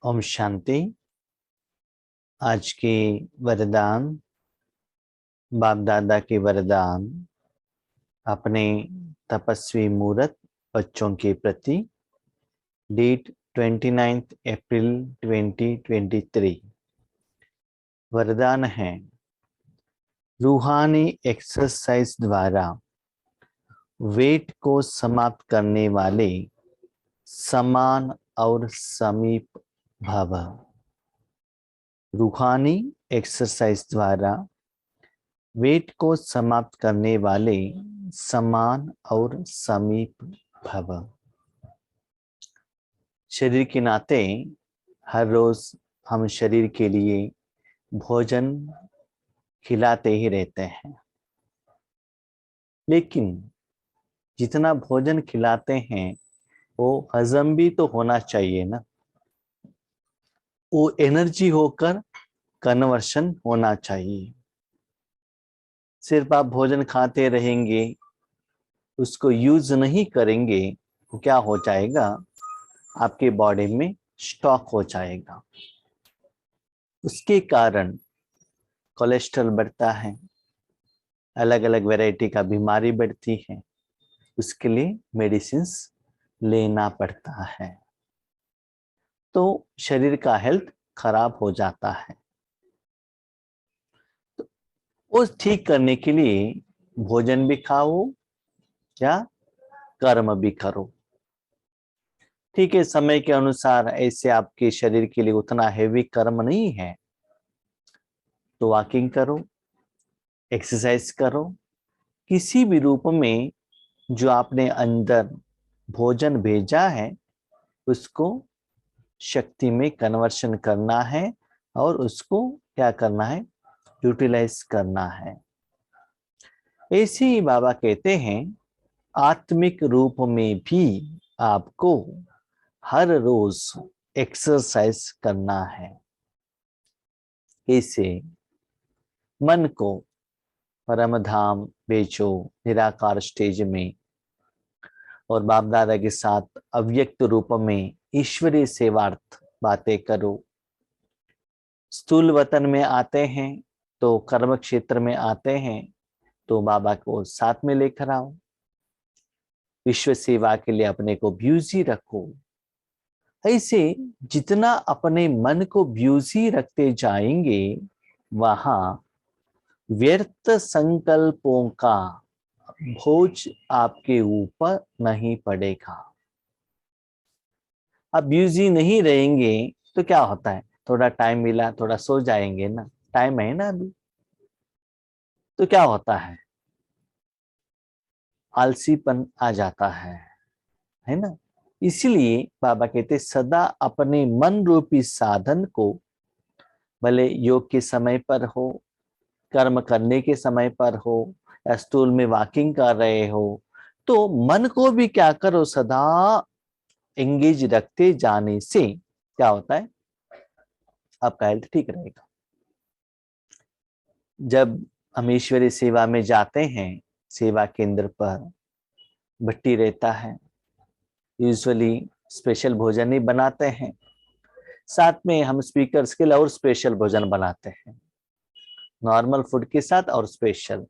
ओम शांति। आज के वरदान, बाप दादा के वरदान अपने तपस्वी मूर्त बच्चों के प्रति। डेट 29 अप्रैल 2023। वरदान है, रूहानी एक्सरसाइज द्वारा वेट को समाप्त करने वाले समान और समीप भव। रूहानी एक्सरसाइज द्वारा वेट को समाप्त करने वाले समान और समीप भव। शरीर के नाते हर रोज हम शरीर के लिए भोजन खिलाते ही रहते हैं, लेकिन जितना भोजन खिलाते हैं वो हजम भी तो होना चाहिए ना। वो एनर्जी होकर कन्वर्शन होना चाहिए। सिर्फ आप भोजन खाते रहेंगे, उसको यूज नहीं करेंगे, तो क्या हो जाएगा, आपके बॉडी में स्टॉक हो जाएगा। उसके कारण कोलेस्ट्रॉल बढ़ता है, अलग अलग वैरायटी का बीमारी बढ़ती है। उसके लिए मेडिसिन्स लेना पड़ता है, तो शरीर का हेल्थ खराब हो जाता है। तो वो ठीक करने के लिए भोजन भी खाओ या कर्म भी करो। ठीक है, समय के अनुसार ऐसे आपके शरीर के लिए उतना हेवी कर्म नहीं है तो वॉकिंग करो, एक्सरसाइज करो, किसी भी रूप में जो आपने अंदर भोजन भेजा है उसको शक्ति में कन्वर्शन करना है और उसको क्या करना है, यूटिलाइज करना है। ऐसे ही बाबा कहते हैं, आत्मिक रूप में भी आपको हर रोज एक्सरसाइज करना है। कैसे? मन को परम धाम भेजो, निराकार स्टेज में, और बाप दादा के साथ अव्यक्त रूप में ईश्वरीय सेवार्थ बातें करो। स्थूल वतन में आते हैं तो कर्म क्षेत्र में आते हैं तो बाबा को साथ में लेकर आओ। विश्व सेवा के लिए अपने को ब्यूजी रखो। ऐसे जितना अपने मन को ब्यूजी रखते जाएंगे, वहां व्यर्थ संकल्पों का बोझ आपके ऊपर नहीं पड़ेगा। अब ब्यूजी नहीं रहेंगे तो क्या होता है, थोड़ा टाइम मिला थोड़ा सो जाएंगे ना, टाइम है ना अभी, तो क्या होता है, आलसीपन आ जाता है ना। इसलिए बाबा कहते सदा अपने मन रूपी साधन को, भले योग के समय पर हो, कर्म करने के समय पर हो, या स्टूल में वॉकिंग कर रहे हो, तो मन को भी क्या करो, सदा एंगेज रखते जाने से क्या होता है, आपका हेल्थ ठीक रहेगा। जब हम ईश्वरीय सेवा में जाते हैं, सेवा केंद्र पर भट्टी रहता है, यूजुअली स्पेशल भोजन ही बनाते हैं, साथ में हम स्पीकर्स के लिए और स्पेशल भोजन बनाते हैं, नॉर्मल फूड के साथ और स्पेशल,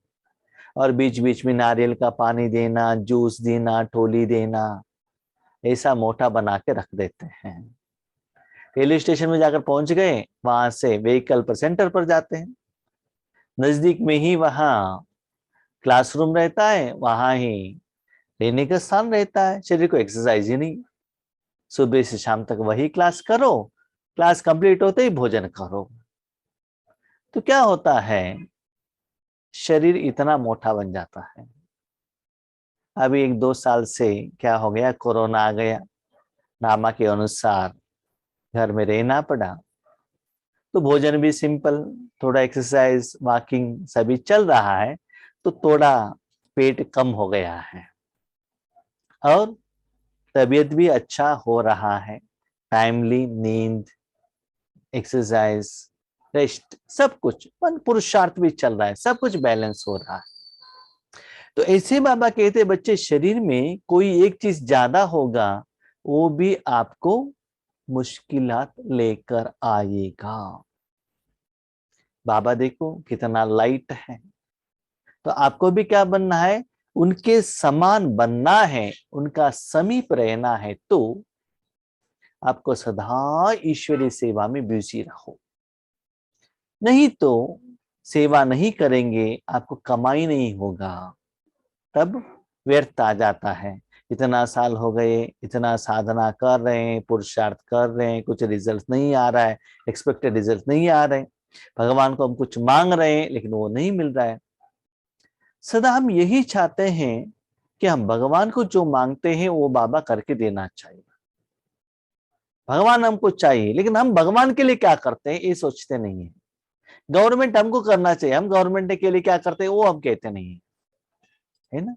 और बीच बीच में नारियल का पानी देना, जूस देना, टोली देना, ऐसा मोटा बना के रख देते हैं। रेलवे स्टेशन में जाकर पहुंच गए, वहां से व्हीकल पर सेंटर पर जाते हैं, नजदीक में ही वहां क्लासरूम रहता है, वहां ही लेने का स्थान रहता है। शरीर को एक्सरसाइज ही नहीं, सुबह से शाम तक वही क्लास करो, क्लास कंप्लीट होते ही भोजन करो, तो क्या होता है, शरीर इतना मोटा बन जाता है। अभी 1-2 साल से क्या हो गया, कोरोना आ गया, नामा के अनुसार घर में रहना पड़ा, तो भोजन भी सिंपल, थोड़ा एक्सरसाइज वॉकिंग सभी चल रहा है, तो थोड़ा पेट कम हो गया है और तबीयत भी अच्छा हो रहा है। टाइमली नींद, एक्सरसाइज, रेस्ट, सब कुछ, मन पुरुषार्थ भी चल रहा है, सब कुछ बैलेंस हो रहा है। तो ऐसे बाबा कहते बच्चे, शरीर में कोई एक चीज ज्यादा होगा वो भी आपको मुश्किलात लेकर आएगा। बाबा देखो कितना लाइट है। तो आपको भी क्या बनना है, उनके समान बनना है, उनका समीप रहना है। तो आपको सदा ईश्वरीय सेवा में बिजी रहो, नहीं तो सेवा नहीं करेंगे, आपको कमाई नहीं होगा, तब व्यर्थ आ जाता है। इतना साल हो गए, इतना साधना कर रहे हैं, पुरुषार्थ कर रहे हैं, कुछ रिजल्ट नहीं आ रहा है, एक्सपेक्टेड रिजल्ट नहीं आ रहे, भगवान को हम कुछ मांग रहे हैं लेकिन वो नहीं मिल रहा है। सदा हम यही चाहते हैं कि हम भगवान को जो मांगते हैं वो बाबा करके देना चाहिए। भगवान हमको चाहिए लेकिन हम भगवान के लिए क्या करते हैं ये सोचते नहीं है। गवर्नमेंट हमको करना चाहिए, हम गवर्नमेंट के लिए क्या करते हैं वो हम कहते नहीं है ना।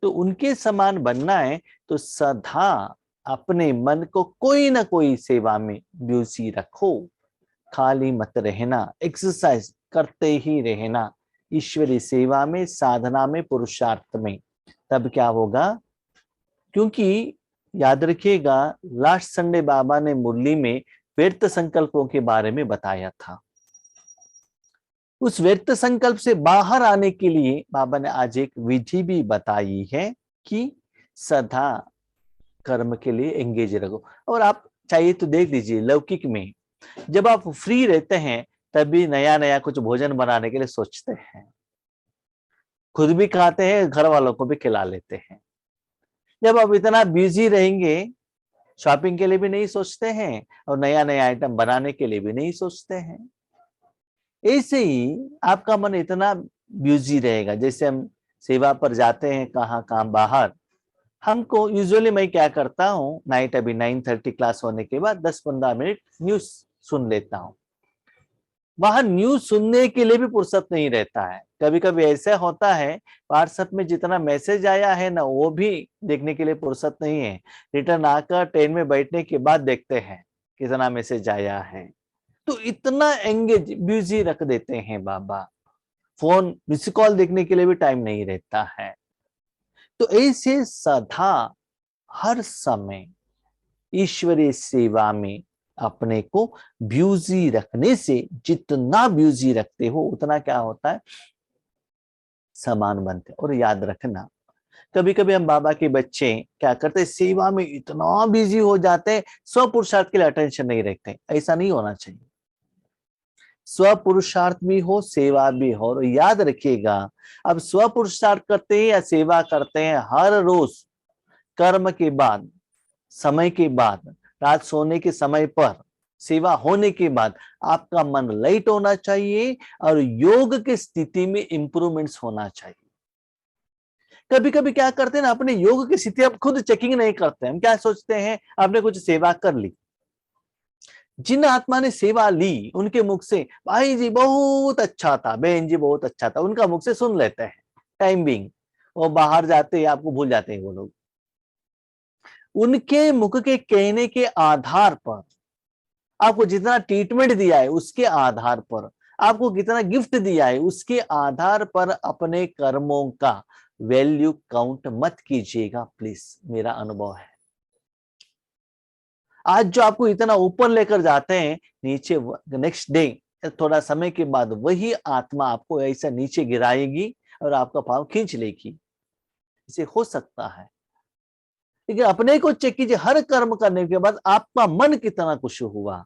तो उनके समान बनना है तो सदा अपने मन को कोई ना कोई सेवा में बिजी रखो, खाली मत रहना, एक्सरसाइज करते ही रहना ईश्वरीय सेवा में, साधना में, पुरुषार्थ में। तब क्या होगा, क्योंकि याद रखिएगा लास्ट संडे बाबा ने मुरली में व्यर्थ संकल्पों के बारे में बताया था। उस व्यर्थ संकल्प से बाहर आने के लिए बाबा ने आज एक विधि भी बताई है कि सदा कर्म के लिए एंगेज रखो। और आप चाहिए तो देख लीजिए, लौकिक में जब आप फ्री रहते हैं तभी नया नया कुछ भोजन बनाने के लिए सोचते हैं, खुद भी खाते हैं, घर वालों को भी खिला लेते हैं। जब आप इतना बिजी रहेंगे, शॉपिंग के लिए भी नहीं सोचते हैं और नया नया आइटम बनाने के लिए भी नहीं सोचते हैं। ऐसे ही आपका मन इतना बिजी रहेगा। जैसे हम सेवा पर जाते हैं कहाँ कहाँ बाहर, हमको यूजुअली मैं क्या करता हूँ, नाइट अभी 9:30 क्लास होने के बाद 10-15 मिनट न्यूज सुन लेता हूँ। वहां न्यूज सुनने के लिए भी फुर्सत नहीं रहता है। कभी कभी ऐसा होता है व्हाट्सएप में जितना मैसेज आया है ना वो भी देखने के लिए फुर्सत नहीं है। रिटर्न आकर ट्रेन में बैठने के बाद देखते हैं कितना मैसेज आया है। तो इतना एंगेज बिजी रख देते हैं बाबा, फोन मिस कॉल देखने के लिए भी टाइम नहीं रहता है। तो ऐसे सदा हर समय ईश्वरीय सेवा में अपने को ब्यूजी रखने से, जितना ब्यूजी रखते हो उतना क्या होता है, समान बनते। और याद रखना, कभी कभी हम बाबा के बच्चे क्या करते हैं, सेवा में इतना बिजी हो जाते हैं, स्व पुरुषार्थ के लिए अटेंशन नहीं रखते। ऐसा नहीं होना चाहिए। स्व पुरुषार्थ भी हो, सेवा भी हो। और याद रखिएगा, अब स्व पुरुषार्थ करते हैं या सेवा करते हैं, हर रोज कर्म के बाद, समय के बाद, रात सोने के समय पर, सेवा होने के बाद आपका मन लाइट होना चाहिए और योग की स्थिति में इंप्रूवमेंट्स होना चाहिए। कभी कभी क्या करते हैं ना, अपने योग की स्थिति आप खुद चेकिंग नहीं करते। हम क्या सोचते हैं, आपने कुछ सेवा कर ली, जिन आत्मा ने सेवा ली उनके मुख से भाई जी बहुत अच्छा था, बहन जी बहुत अच्छा था, उनका मुख से सुन लेते हैं टाइम बिंग। वो बाहर जाते हैं आपको भूल जाते हैं वो लोग। उनके मुख के कहने के आधार पर, आपको जितना ट्रीटमेंट दिया है उसके आधार पर, आपको कितना गिफ्ट दिया है उसके आधार पर अपने कर्मों का वैल्यू काउंट मत कीजिएगा प्लीज। मेरा अनुभव है, आज जो आपको इतना ऊपर लेकर जाते हैं, नीचे नेक्स्ट डे थोड़ा समय के बाद वही आत्मा आपको ऐसा नीचे गिराएगी और आपका पांव खींच लेगी। इसे हो सकता है। लेकिन अपने को चेक कीजिए, हर कर्म करने के बाद आपका मन कितना खुश हुआ,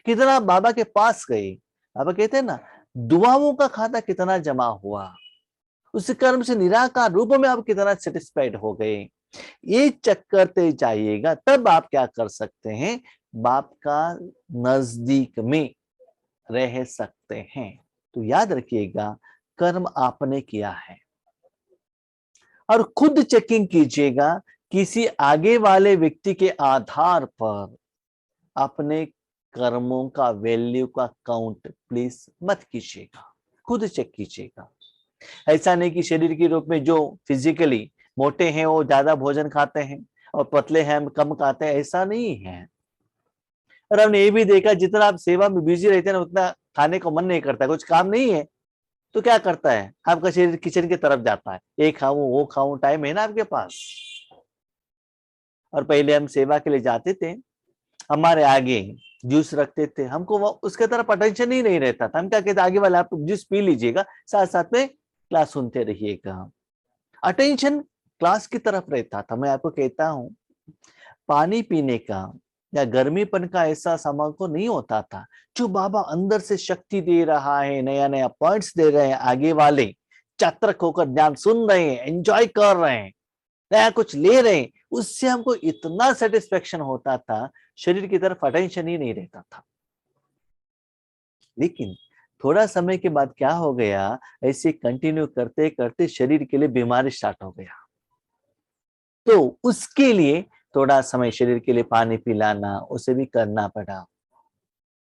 कितना बाबा के पास गए। बाबा कहते हैं ना, दुआओं का खाता कितना जमा हुआ, उस कर्म से निराकार रूप में आप कितना सेटिस्फाइड हो गए। ये चेक करते जाइएगा, तब आप क्या कर सकते हैं, बाप का नजदीक में रह सकते हैं। तो याद रखिएगा, कर्म आपने किया है और खुद चेकिंग कीजिएगा। किसी आगे वाले व्यक्ति के आधार पर अपने कर्मों का वैल्यू का काउंट प्लीज मत कीजिएगा, खुद चेक कीजिएगा। ऐसा नहीं कि शरीर के रूप में जो फिजिकली मोटे हैं वो ज्यादा भोजन खाते हैं और पतले हैं हम कम खाते हैं, ऐसा नहीं है। और हमने ये भी देखा, जितना आप सेवा में बिजी रहते हैं ना उतना खाने को मन नहीं करता। कुछ काम नहीं है तो क्या करता है, आपका शरीर किचन की तरफ जाता है, ये खाऊं वो खाऊं, टाइम है ना आपके पास। और पहले हम सेवा के लिए जाते थे, हमारे आगे जूस रखते थे, हमको वो उसके तरफ अटेंशन ही नहीं रहता था। हम क्या कहते, आगे वाले आप जूस पी लीजिएगा, साथ साथ में क्लास सुनते रहिएगा। अटेंशन क्लास की तरफ रहता था। मैं आपको कहता हूं, पानी पीने का या गर्मीपन का ऐसा समय को नहीं होता था। जो बाबा अंदर से शक्ति दे रहा है, नया नया पॉइंट्स दे रहे हैं, आगे वाले चात्रक होकर ज्ञान सुन रहे हैं, एंजॉय कर रहे हैं, नया कुछ ले रहे हैं, उससे हमको इतना सेटिस्फेक्शन होता था, शरीर की तरफ अटेंशन ही नहीं रहता था। लेकिन थोड़ा समय के बाद क्या हो गया, ऐसे कंटिन्यू करते करते शरीर के लिए बीमारी स्टार्ट हो गया। तो उसके लिए थोड़ा समय शरीर के लिए पानी पिलाना, उसे भी करना पड़ा।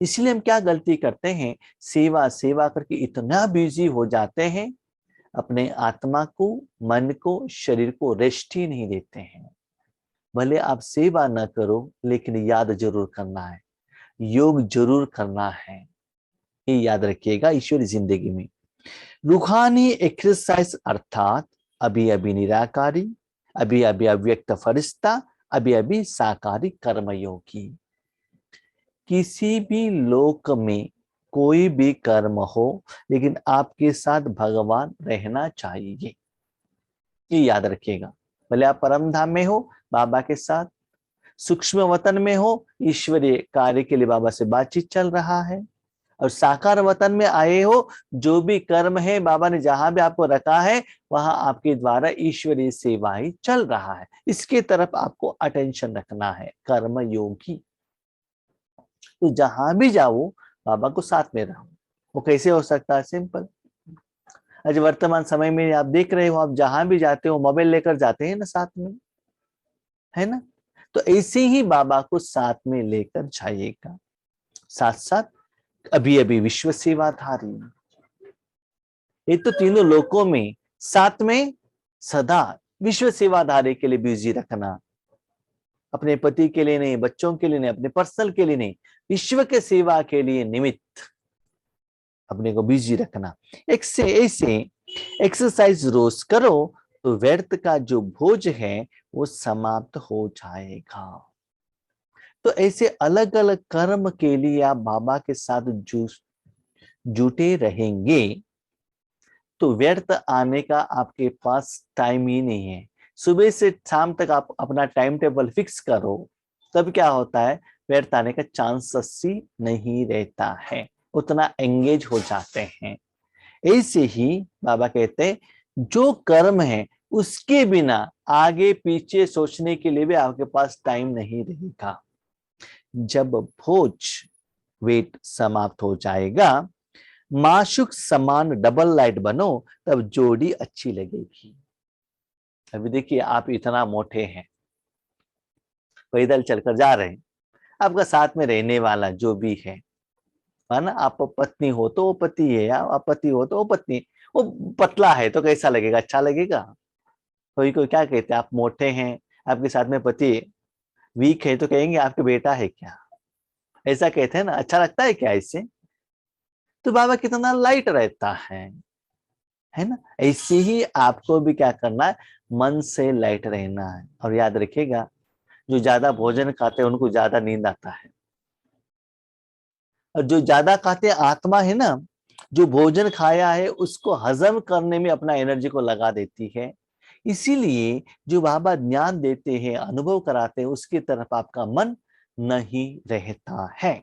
इसलिए हम क्या गलती करते हैं, सेवा सेवा करके इतना बिजी हो जाते हैं, अपने आत्मा को, मन को, शरीर को रेस्ट ही नहीं देते हैं। भले आप सेवा न करो, लेकिन याद जरूर करना है, योग जरूर करना है। ये याद रखिएगा ईश्वरी जिंदगी में। रूहानी एक्सरसाइज अर्थात अभी अभी निराकारी, अभी अभी अव्यक्त फरिश्ता, अभी अभी साकारी कर्मयोगी। किसी भी लोक में कोई भी कर्म हो, लेकिन आपके साथ भगवान रहना चाहिए, ये याद रखिएगा। भले आप परम धाम में हो बाबा के साथ, सूक्ष्म वतन में हो, ईश्वरीय कार्य के लिए बाबा से बातचीत चल रहा है, और साकार वतन में आए हो, जो भी कर्म है बाबा ने जहां भी आपको रखा है, वहां आपके द्वारा ईश्वरीय सेवा ही चल रहा है। इसके तरफ आपको अटेंशन रखना है, कर्म योगी। तो जहां भी जाओ बाबा को साथ में रहो। वो कैसे हो सकता है, सिंपल। आज वर्तमान समय में आप देख रहे हो, आप जहां भी जाते हो मोबाइल लेकर जाते हैं ना साथ में, है ना। तो ऐसे ही बाबा को साथ में लेकर जाइएगा। साथ साथ अभी अभी विश्व सेवाधारी, ये तो तीनों लोकों में साथ में सदा विश्व सेवाधारी के लिए बिजी रखना। अपने पति के लिए नहीं, बच्चों के लिए नहीं, अपने पर्सनल के लिए नहीं, विश्व के सेवा के लिए निमित्त अपने को बिजी रखना। एक से ऐसे एक्सरसाइज रोज करो तो व्यर्थ का जो भोज है वो समाप्त हो जाएगा। तो ऐसे अलग अलग कर्म के लिए आप बाबा के साथ जुटे रहेंगे, तो व्यर्थ आने का आपके पास टाइम ही नहीं है। सुबह से शाम तक आप अपना टाइम टेबल फिक्स करो, तब क्या होता है, व्यर्थ आने का चांसेस ही नहीं रहता है, उतना एंगेज हो जाते हैं। ऐसे ही बाबा कहते हैं, जो कर्म है उसके बिना आगे पीछे सोचने के लिए भी आपके पास टाइम नहीं रहेगा। जब भोज वेट समाप्त हो जाएगा, माशुक समान डबल लाइट बनो, तब जोड़ी अच्छी लगेगी। अभी देखिए, आप इतना मोटे हैं, पैदल चलकर जा रहे हैं, आपका साथ में रहने वाला जो भी है ना, आप पत्नी हो तो वो पति है, या आप पति हो तो वो पत्नी, वो पतला है तो कैसा लगेगा, अच्छा लगेगा। कोई कोई क्या कहते हैं, आप मोटे हैं, आपके साथ में पति वीक है, तो कहेंगे आपके बेटा है क्या, ऐसा कहते हैं ना, अच्छा लगता है क्या इससे। तो बाबा कितना लाइट रहता है ना। ऐसे ही आपको भी क्या करना है, मन से लाइट रहना है। और याद रखिएगा, जो ज्यादा भोजन खाते हैं उनको ज्यादा नींद आता है, और जो ज्यादा खाते आत्मा है ना, जो भोजन खाया है उसको हजम करने में अपना एनर्जी को लगा देती है। इसीलिए जो बाबा ज्ञान देते हैं, अनुभव कराते हैं, उसकी तरफ आपका मन नहीं रहता है।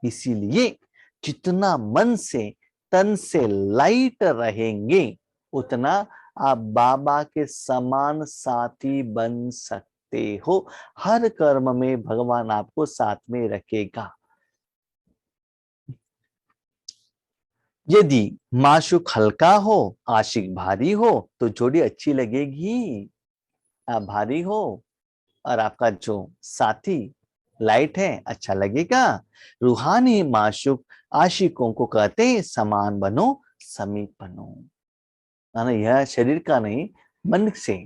इसीलिए जितना मन से तन से लाइट रहेंगे, उतना आप बाबा के समान साथी बन सकते हो। हर कर्म में भगवान आपको साथ में रखेगा। यदि माशुक हल्का हो, आशिक भारी हो, तो जोड़ी अच्छी लगेगी। आप भारी हो और आपका जो साथी लाइट है, अच्छा लगेगा। रूहानी माशुक आशिकों को कहते हैं, समान बनो, समीप बनो। ना यह शरीर का नहीं, मन से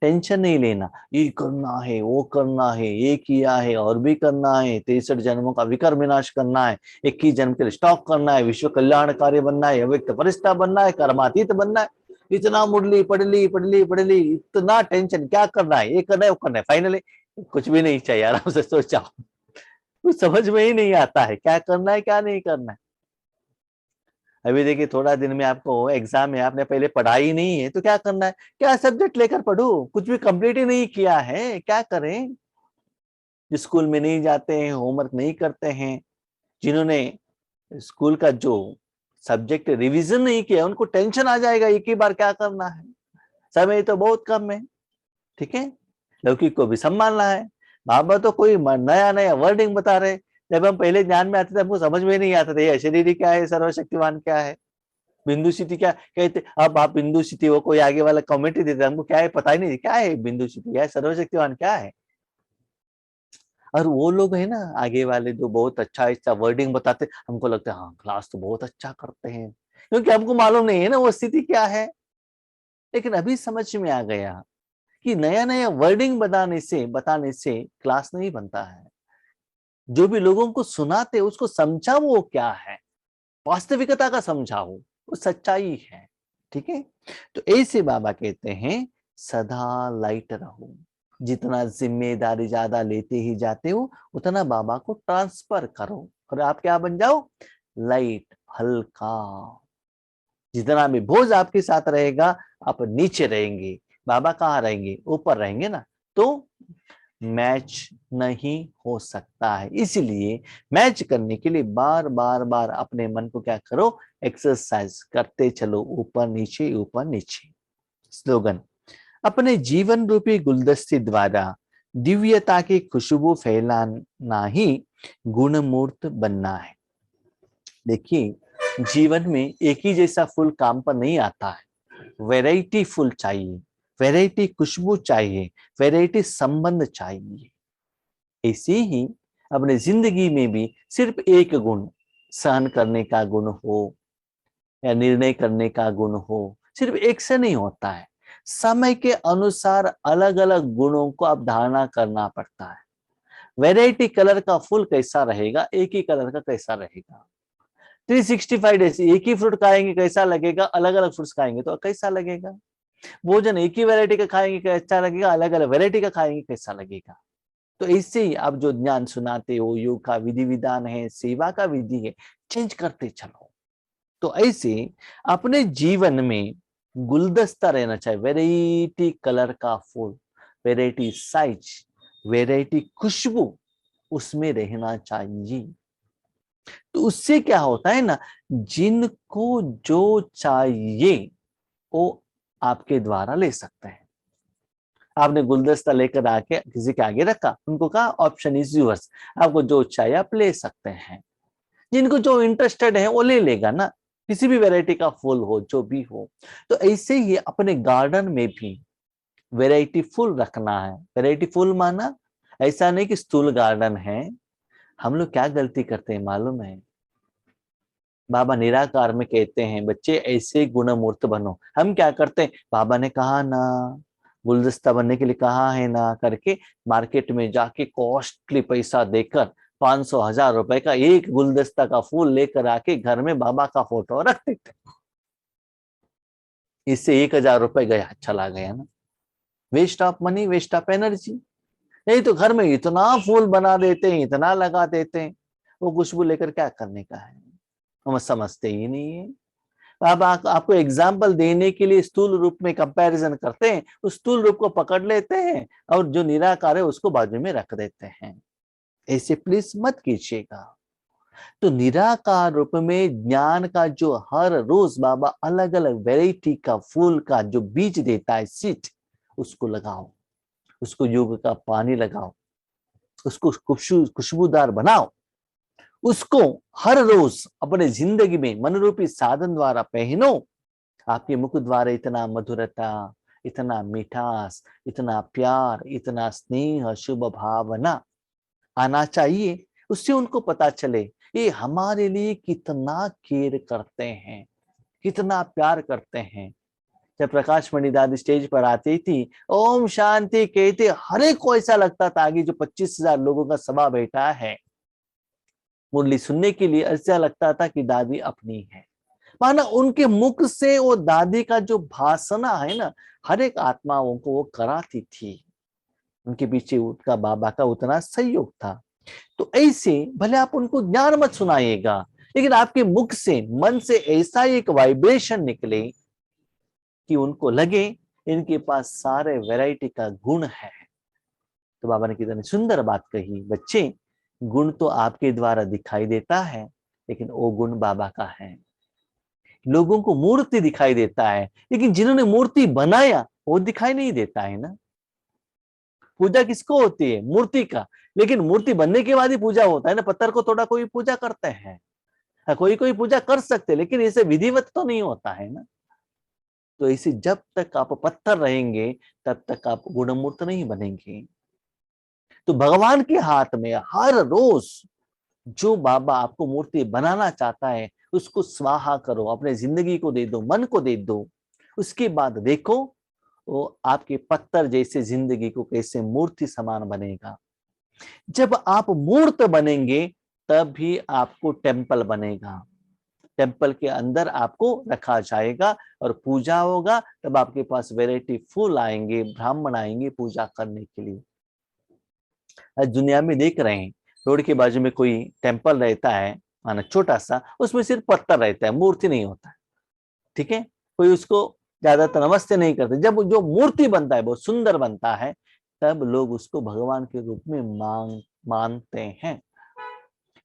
टेंशन नहीं लेना, ये करना है, वो करना है, ये किया है और भी करना है, 63 जन्मों का विकर विनाश करना है, 21 जन्म के लिए स्टॉक करना है, विश्व कल्याणकारी बनना है, अव्यक्त फरिश्ता बनना है, कर्मातीत बनना है। इतना मुरली पढ़ली पढ़ली पढ़ली, इतना टेंशन क्या करना है, ये करना है, वो करना है, फाइनली कुछ भी नहीं चाहिए, आराम से सो जाओ। कुछ समझ में ही नहीं आता है क्या करना है क्या नहीं करना है। अभी देखिए थोड़ा दिन में आपको एग्जाम है, आपने पहले पढ़ाई नहीं है तो क्या करना है, क्या सब्जेक्ट लेकर पढ़ू, कुछ भी कंप्लीट ही नहीं किया है, क्या करें। स्कूल में नहीं जाते हैं, होमवर्क नहीं करते हैं, जिन्होंने स्कूल का जो सब्जेक्ट रिवीजन नहीं किया उनको टेंशन आ जाएगा एक ही बार क्या करना है, समय तो बहुत कम है। ठीक है, लौकिक को भी संभालना है। बाबा तो कोई नया नया वर्डिंग बता रहे, जब हम पहले ज्ञान में आते थे हमको समझ में नहीं आता था ये अशरीरी क्या है, सर्वशक्तिमान क्या है, बिंदु सिद्धि क्या कहते। अब आप बिंदु सिद्धि हो, कोई आगे वाला कमेंट ही देते, हमको क्या है पता ही नहीं क्या है बिंदु सिद्धि, क्या है सर्वशक्तिमान क्या है। और वो लोग है ना आगे वाले जो बहुत अच्छा अच्छा वर्डिंग बताते, हमको लगता है हाँ क्लास तो बहुत अच्छा करते हैं, क्योंकि हमको मालूम नहीं है ना वो स्थिति क्या है। लेकिन अभी समझ में आ गया कि नया नया वर्डिंग बताने से क्लास नहीं बनता है। जो भी लोगों को सुनाते उसको समझा वो क्या है, वास्तविकता का समझाओ, वो सच्चाई है। ठीक है, तो ऐसे बाबा कहते हैं सदा लाइट रहो, जितना जिम्मेदारी ज्यादा लेते ही जाते हो उतना बाबा को ट्रांसफर करो और आप क्या बन जाओ, लाइट, हल्का। जितना भी बोझ आपके साथ रहेगा आप नीचे रहेंगे, बाबा कहाँ रहेंगे, ऊपर रहेंगे ना, तो मैच नहीं हो सकता है। इसलिए मैच करने के लिए बार बार बार अपने मन को क्या करो, एक्सरसाइज करते चलो, ऊपर नीचे ऊपर नीचे। स्लोगन, अपने जीवन रूपी गुलदस्ते द्वारा दिव्यता की खुशबू फैलाना ही गुणमूर्त बनना है। देखिए जीवन में एक ही जैसा फूल काम पर नहीं आता है, वैरायटी फूल चाहिए, वैरायटी खुशबू चाहिए, वैरायटी संबंध चाहिए। ऐसे ही अपने जिंदगी में भी सिर्फ एक गुण, सहन करने का गुण हो या निर्णय करने का गुण हो, सिर्फ एक से नहीं होता है। समय के अनुसार अलग अलग गुणों को अब धारणा करना पड़ता है। वैरायटी कलर का फूल कैसा रहेगा, एक ही कलर का कैसा रहेगा। 365 डेज एक ही फ्रूट खाएंगे कैसा लगेगा, अलग अलग फ्रूट्स खाएंगे तो कैसा लगेगा। भोजन एक ही वैरायटी का खाएंगे कैसा लगेगा, अलग अलग वैरायटी का खाएंगे कैसा लगेगा। तो इससे ही आप जो ज्ञान सुनाते हो, योग का विधि विधान है, सेवा का विधि है, चेंज करते चलो। तो ऐसे अपने जीवन में गुलदस्ता रहना चाहिए, वैरायटी कलर का फूल, वैरायटी साइज, वैरायटी खुशबू उसमें रहना चाहिए। तो उससे क्या होता है ना, जिनको जो चाहिए वो आपके द्वारा ले सकते हैं। आपने गुलदस्ता लेकर आके किसी के आगे रखा, उनको कहा ऑप्शन इज यूअर्स, आपको जो चाहिए आप ले सकते हैं। जिनको जो इंटरेस्टेड है वो ले लेगा ना, किसी भी वैरायटी का फूल हो जो भी हो। तो ऐसे ही अपने गार्डन में भी वैरायटी फूल रखना है। वैरायटी फूल माना ऐसा नहीं कि स्थूल गार्डन है। हम लोग क्या गलती करते हैं मालूम है, बाबा निराकार में कहते हैं बच्चे ऐसे गुणमूर्त बनो। हम क्या करते हैं, बाबा ने कहा ना, गुलदस्ता बनने के लिए कहा है ना करके मार्केट में जाके कॉस्टली पैसा देकर 500 1000 रुपए का एक गुलदस्ता का फूल लेकर आके घर में बाबा का फोटो रख देते। इससे 1000 रुपए गया, चला गया ना, waste of money, waste of energy. नहीं तो घर में इतना फूल बना देते हैं, इतना लगा देते हैं, वो खुशबू लेकर क्या करने का है, हम समझते ही नहीं है। अब आपको एग्जाम्पल देने के लिए स्थूल रूप में कंपैरिजन करते हैं, उस स्थूल रूप को पकड़ लेते हैं और जो निराकार है उसको बाजू में रख देते हैं। ऐसे प्लीज मत कीजिएगा। तो निराकार रूप में ज्ञान का जो हर रोज बाबा अलग अलग वैरायटी का फूल का जो बीज देता है, सीड, उसको लगाओ, उसको योग का पानी लगाओ, उसको खुशबूदार बनाओ, उसको हर रोज अपने जिंदगी में मनरूपी साधन द्वारा पहनो। आपके मुख द्वारा इतना मधुरता, इतना मिठास, इतना प्यार, इतना स्नेह, शुभ भावना आना चाहिए। उससे उनको पता चले ये हमारे लिए कितना केयर करते हैं, कितना प्यार करते हैं। जब प्रकाश मणि दादी स्टेज पर आती थी, ओम शांति कहते, हर एक को ऐसा लगता था आगे जो 25,000 लोगों का सभा बैठा है मुरली सुनने के लिए, ऐसा लगता था कि दादी अपनी है। माना उनके मुख से वो दादी का जो भाषणा है ना, हर एक आत्माओं को वो कराती थी। उनके पीछे उनका बाबा का उतना सहयोग था। तो ऐसे भले आप उनको ज्ञान मत सुनाइएगा, लेकिन आपके मुख से, मन से ऐसा एक वाइब्रेशन निकले कि उनको लगे इनके पास सारे वैरायटी का गुण है। तो बाबा ने कितनी सुंदर बात कही, बच्चे गुण तो आपके द्वारा दिखाई देता है, लेकिन वो गुण बाबा का है। लोगों को मूर्ति दिखाई देता है, लेकिन जिन्होंने मूर्ति बनाया वो दिखाई नहीं देता है ना। पूजा किसको होती है? मूर्ति का। लेकिन मूर्ति बनने के बाद ही पूजा होता है ना। पत्थर को थोड़ा कोई पूजा करते हैं, कोई कोई पूजा कर सकते, लेकिन इसे विधिवत तो नहीं होता है ना। तो इसे जब तक आप पत्थर रहेंगे तब तक आप गुणमूर्त नहीं बनेंगे। तो भगवान के हाथ में हर रोज जो बाबा आपको मूर्ति बनाना चाहता है उसको स्वाहा करो, अपने जिंदगी को दे दो, मन को दे दो। उसके बाद देखो वो आपके पत्थर जैसे जिंदगी को कैसे मूर्ति समान बनेगा। जब आप मूर्त बनेंगे तब भी आपको टेम्पल बनेगा। टेम्पल के अंदर आपको रखा जाएगा और पूजा होगा। तब आपके पास वैरायटी फूल आएंगे, ब्राह्मण आएंगे पूजा करने के लिए। आज दुनिया में देख रहे हैं, रोड के बाजू में कोई टेम्पल रहता है, माना छोटा सा, उसमें सिर्फ पत्थर रहता है, मूर्ति नहीं होता है। ठीक है, कोई उसको ज्यादातर नमस्ते नहीं करते। जब जो मूर्ति बनता है बहुत सुंदर बनता है, तब लोग उसको भगवान के रूप में मानते हैं।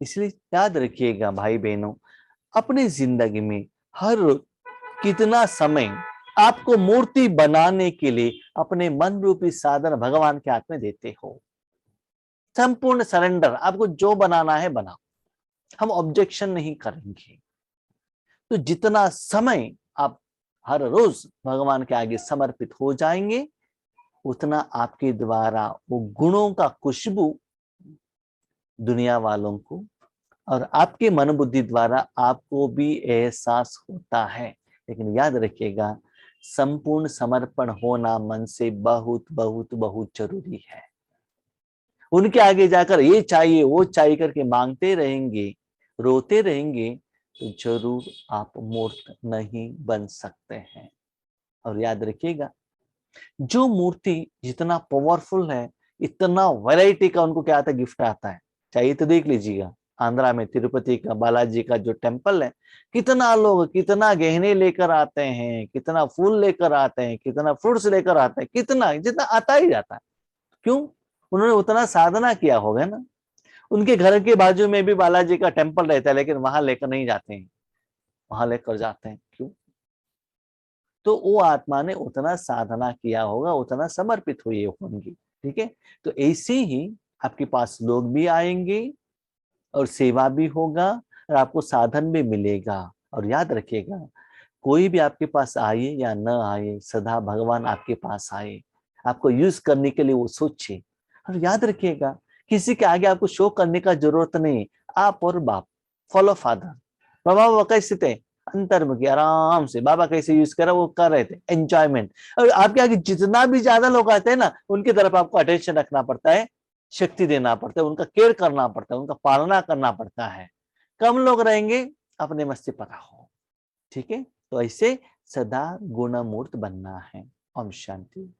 इसलिए याद रखिएगा भाई बहनों, अपनी जिंदगी में हर कितना समय आपको मूर्ति बनाने के लिए अपने मन रूपी साधन भगवान के हाथ में देते हो। संपूर्ण सरेंडर, आपको जो बनाना है बनाओ, हम ऑब्जेक्शन नहीं करेंगे। तो जितना समय आप हर रोज भगवान के आगे समर्पित हो जाएंगे, उतना आपके द्वारा वो गुणों का खुशबू दुनिया वालों को और आपके मन बुद्धि द्वारा आपको भी एहसास होता है। लेकिन याद रखिएगा, संपूर्ण समर्पण होना मन से बहुत बहुत बहुत जरूरी है। उनके आगे जाकर ये चाहिए वो चाहिए करके मांगते रहेंगे, रोते रहेंगे, तो जरूर आप मूर्त नहीं बन सकते हैं। और याद रखिएगा, जो मूर्ति जितना पावरफुल है, इतना वैरायटी का उनको क्या आता है, गिफ्ट आता है। चाहिए तो देख लीजिएगा, आंध्रा में तिरुपति का बालाजी का जो टेम्पल है, कितना लोग कितना गहने लेकर आते हैं, कितना फूल लेकर आते हैं, कितना फ्रूट्स लेकर आते हैं, कितना जितना आता ही जाता है। क्यों? उन्होंने उतना साधना किया होगा ना। उनके घर के बाजू में भी बालाजी का टेम्पल रहता है, लेकिन वहां लेकर नहीं जाते हैं, वहां लेकर जाते हैं। क्यों? तो वो आत्मा ने उतना साधना किया होगा, उतना समर्पित हुई होंगी। ठीक है, तो ऐसे ही आपके पास लोग भी आएंगे और सेवा भी होगा और आपको साधन भी मिलेगा। और याद रखिएगा, कोई भी आपके पास आए या न आए, सदा भगवान आपके पास आए, आपको यूज करने के लिए वो सोचे। और याद रखिएगा, किसी के आगे आपको शो करने का जरूरत नहीं। आप और बाप, फॉलो फादर। बाबा कैसे थे? अंतर्मुखी, आराम से बाबा कैसे यूज करा वो कर रहे थे, एंजॉयमेंट। और आपके आगे जितना भी ज्यादा लोग आते हैं ना, उनकी तरफ आपको अटेंशन रखना पड़ता है, शक्ति देना पड़ता है, उनका केयर करना पड़ता है, उनका पालना करना पड़ता है। कम लोग रहेंगे, अपने मस्ती पर रहो। ठीक है, तो ऐसे सदा गुणमूर्त बनना है। ओम शांति।